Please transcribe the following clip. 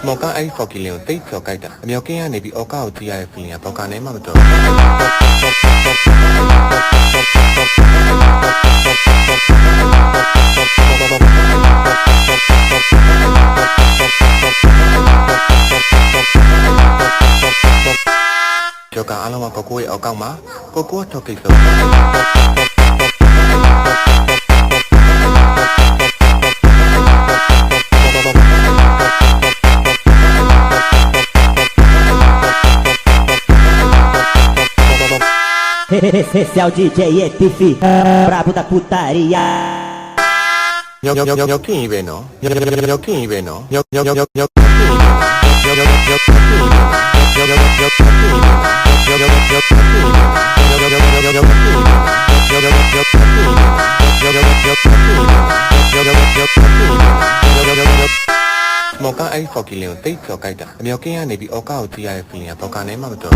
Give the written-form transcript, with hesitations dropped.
မော်ကအဲ့ဖော်ကီလင်ကိုတိတ်ကျော်ကြိုက်တာအမြောက်ကင်းကနေပြီးအော်ကာကိုကြည့်ရတဲ့ feeling ကဘောက်ကနေမှမတော်ကျော်ကအားလုံးကကိုကိုရဲ့အောက်ကောက်မှာကိုကိုကထောက်ကိစ္စEsse é o DJ ETF Brabo da putariaမော်ကအဲ့ဖော်ကီလင်ကိုတိတ်ကျော်ကြိုက်တာအမြောက်ကင်းကနေပြီးအော်ကာကိုကြည့်ရတဲ့ feeling ကဘောက်ကနေမှမတော်